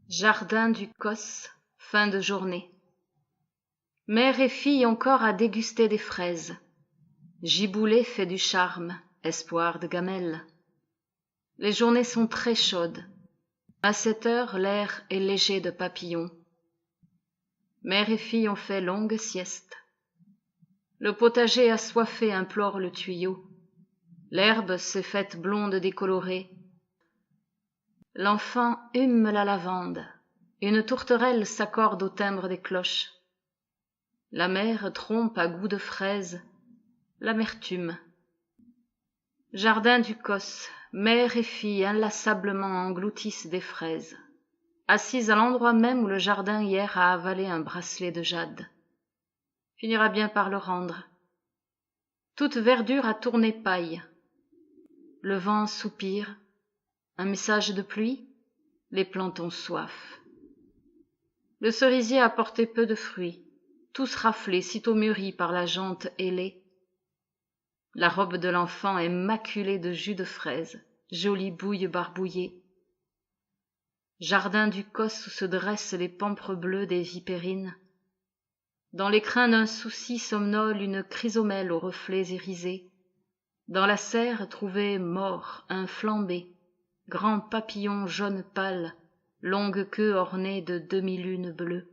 Jardin du Cos, fin de journée. Mère et fille encore à déguster des fraises. Giboulée fait du charme, espoir de gamelle. Les journées sont très chaudes. À 7 heures, l'air est léger de papillons. Mère et fille ont fait longue sieste. Le potager assoiffé implore le tuyau. L'herbe s'est faite blonde décolorée. L'enfant hume la lavande. Une tourterelle s'accorde au timbre des cloches. La mère trompe à goût de fraise l'amertume. Jardin du Cos, mère et fille inlassablement engloutissent des fraises, assises à l'endroit même où le jardin hier a avalé un bracelet de jade. Finira bien par le rendre. Toute verdure a tourné paille. Le vent soupire. Un message de pluie. Les plantes ont soif. Le cerisier a porté peu de fruits, tous raflés, sitôt mûris par la jonte ailée. La robe de l'enfant est maculée de jus de fraise, jolie bouille barbouillée. Jardin du Cos où se dressent les pampres bleus des vipérines. Dans l'écrin d'un souci somnole une chrysomèle aux reflets irisés. Dans la serre trouvé mort un flambé, grand papillon jaune pâle, longue queue ornée de demi-lunes bleues.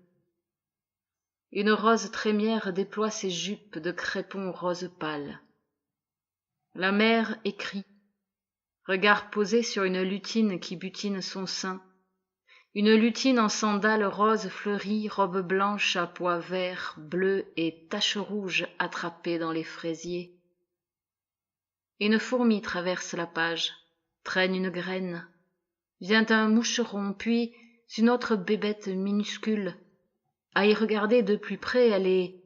Une rose trémière déploie ses jupes de crépon rose pâle. La mère écrit, regard posé sur une lutine qui butine son sein. Une lutine en sandales roses fleuries, robe blanche à pois verts, bleus et taches rouges attrapées dans les fraisiers. Une fourmi traverse la page, traîne une graine. Vient un moucheron, puis une autre bébête minuscule. À y regarder de plus près, elle est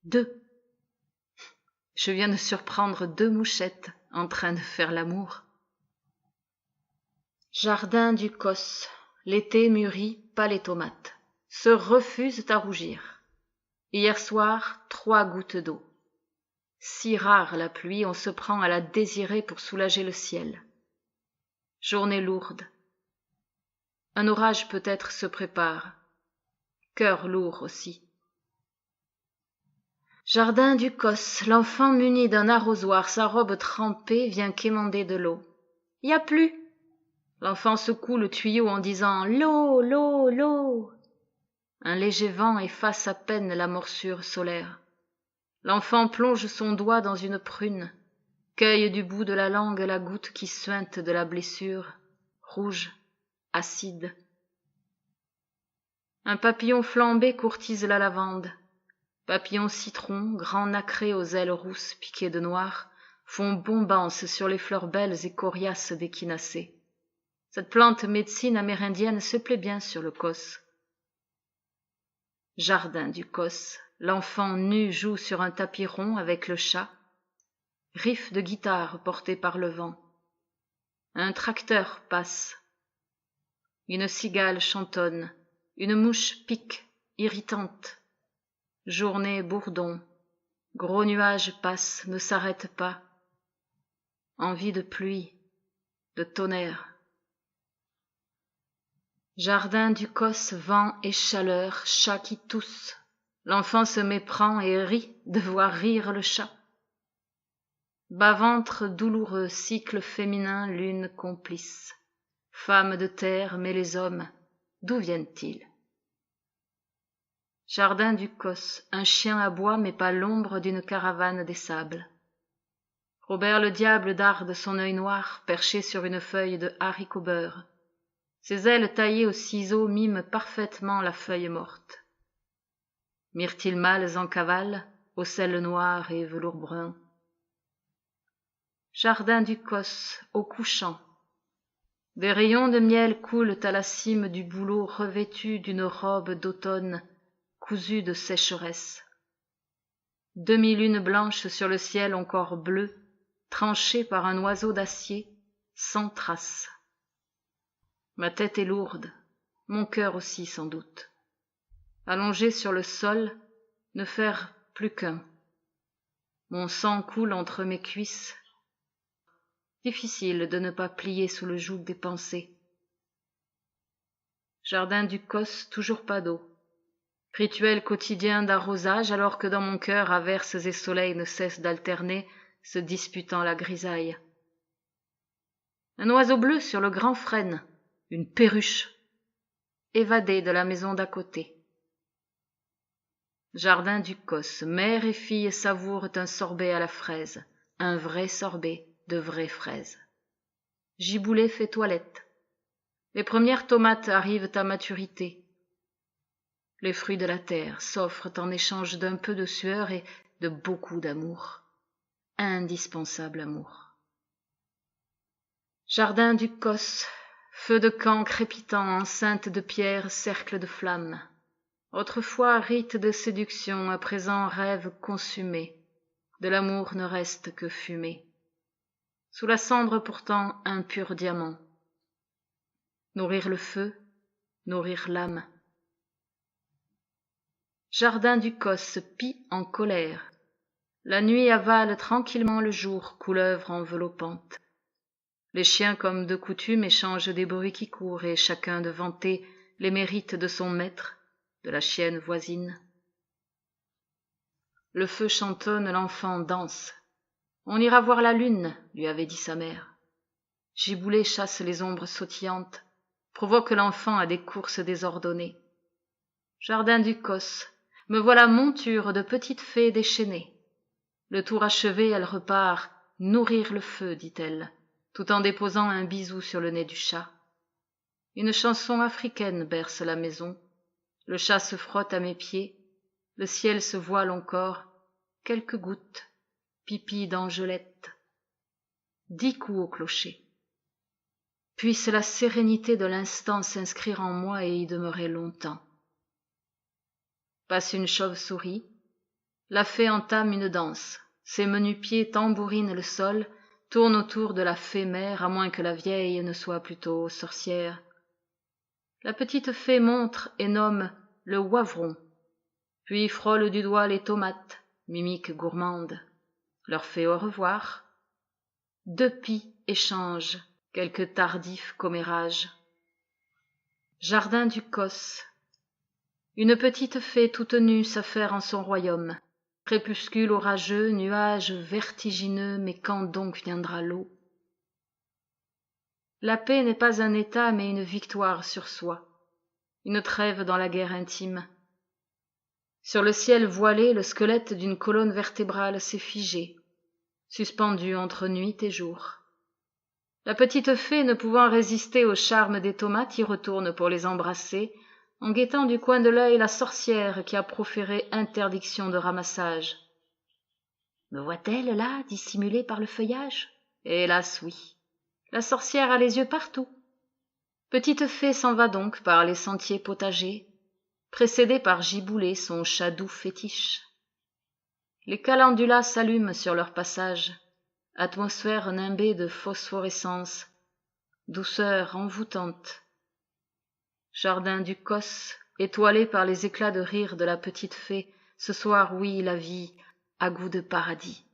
2. Je viens de surprendre 2 mouchettes en train de faire l'amour. Jardin du Cos, l'été mûrit pas les tomates, se refusent à rougir. Hier soir, 3 gouttes d'eau. Si rare la pluie, on se prend à la désirer pour soulager le ciel. Journée lourde. Un orage peut-être se prépare. Cœur lourd aussi. Jardin du Cos, l'enfant muni d'un arrosoir, sa robe trempée, vient quémander de l'eau. Y a plus. L'enfant secoue le tuyau en disant « L'eau, l'eau, l'eau ». Un léger vent efface à peine la morsure solaire. L'enfant plonge son doigt dans une prune, cueille du bout de la langue la goutte qui suinte de la blessure, rouge, acide. Un papillon flambé courtise la lavande. Papillons citron, grands nacrés aux ailes rousses piquées de noir, font bombance sur les fleurs belles et coriaces d'échinacées. Cette plante médecine amérindienne se plaît bien sur le Cos. Jardin du Cos, l'enfant nu joue sur un tapis rond avec le chat. Riff de guitare porté par le vent. Un tracteur passe. Une cigale chantonne. Une mouche pique, irritante. Journée bourdon. Gros nuages passent, ne s'arrêtent pas. Envie de pluie, de tonnerre. Jardin du Cos, vent et chaleur, chat qui tousse. L'enfant se méprend et rit de voir rire le chat. Bas-ventre douloureux, cycle féminin, lune complice. Femme de terre, mais les hommes, d'où viennent-ils? Jardin du Cos, un chien aboie mais pas l'ombre d'une caravane des sables. Robert le diable darde son œil noir perché sur une feuille de haricot beurre. Ses ailes taillées au ciseau miment parfaitement la feuille morte. Myrtille mâles en cavale, au sel noir et velours brun. Jardin du Cos, au couchant. Des rayons de miel coulent à la cime du bouleau revêtu d'une robe d'automne cousue de sécheresse. Demi-lune blanche sur le ciel encore bleu, tranché par un oiseau d'acier, sans trace. Ma tête est lourde, mon cœur aussi sans doute. Allongé sur le sol, ne faire plus qu'un. Mon sang coule entre mes cuisses. Difficile de ne pas plier sous le joug des pensées. Jardin du Cos, toujours pas d'eau. Rituel quotidien d'arrosage, alors que dans mon cœur averses et soleil ne cessent d'alterner, se disputant la grisaille. Un oiseau bleu sur le grand frêne, une perruche, évadée de la maison d'à côté. Jardin du Cos, mère et fille savourent un sorbet à la fraise, un vrai sorbet de vraies fraises. Giboulet fait toilette. Les premières tomates arrivent à maturité. Les fruits de la terre s'offrent en échange d'un peu de sueur et de beaucoup d'amour. Indispensable amour. Jardin du Cos, feu de camp crépitant, enceinte de pierre, cercle de flammes. Autrefois rite de séduction, à présent rêve consumé. De l'amour ne reste que fumée. Sous la cendre pourtant un pur diamant. Nourrir le feu, nourrir l'âme. Jardin du Cos pie en colère. La nuit avale tranquillement le jour, couleuvre enveloppante. Les chiens comme de coutume échangent des bruits qui courent, et chacun de vanter les mérites de son maître, de la chienne voisine. Le feu chantonne, l'enfant danse. On ira voir la lune, lui avait dit sa mère. Giboulet chasse les ombres sautillantes, provoque l'enfant à des courses désordonnées. Jardin du Cos, me voilà monture de petite fée déchaînée. Le tour achevé, elle repart, nourrir le feu, dit-elle, tout en déposant un bisou sur le nez du chat. Une chanson africaine berce la maison. Le chat se frotte à mes pieds. Le ciel se voile encore. Quelques gouttes. Pipi d'Angelette. 10 coups au clocher. Puisse la sérénité de l'instant s'inscrire en moi et y demeurer longtemps. Passe une chauve-souris. La fée entame une danse. Ses menus pieds tambourinent le sol, tournent autour de la fée mère, à moins que la vieille ne soit plutôt sorcière. La petite fée montre et nomme le wavron, puis frôle du doigt les tomates, mimique gourmande, leur fait au revoir. 2 pies échangent quelques tardifs commérages. Jardin du Cos. Une petite fée toute nue s'affaire en son royaume. Crépuscule orageux, nuages vertigineux, mais quand donc viendra l'eau? La paix n'est pas un état, mais une victoire sur soi, une trêve dans la guerre intime. Sur le ciel voilé, le squelette d'une colonne vertébrale s'est figé, suspendu entre nuit et jour. La petite fée, ne pouvant résister au charme des tomates, y retourne pour les embrasser, en guettant du coin de l'œil la sorcière qui a proféré interdiction de ramassage. Me voit-elle là, dissimulée par le feuillage? Hélas, oui. La sorcière a les yeux partout. Petite fée s'en va donc par les sentiers potagers, précédée par Giboulet, son chat doux fétiche. Les calendulats s'allument sur leur passage, atmosphère nimbée de phosphorescence, douceur envoûtante. Jardin du Cos, étoilé par les éclats de rire de la petite fée, ce soir, oui, la vie a goût de paradis.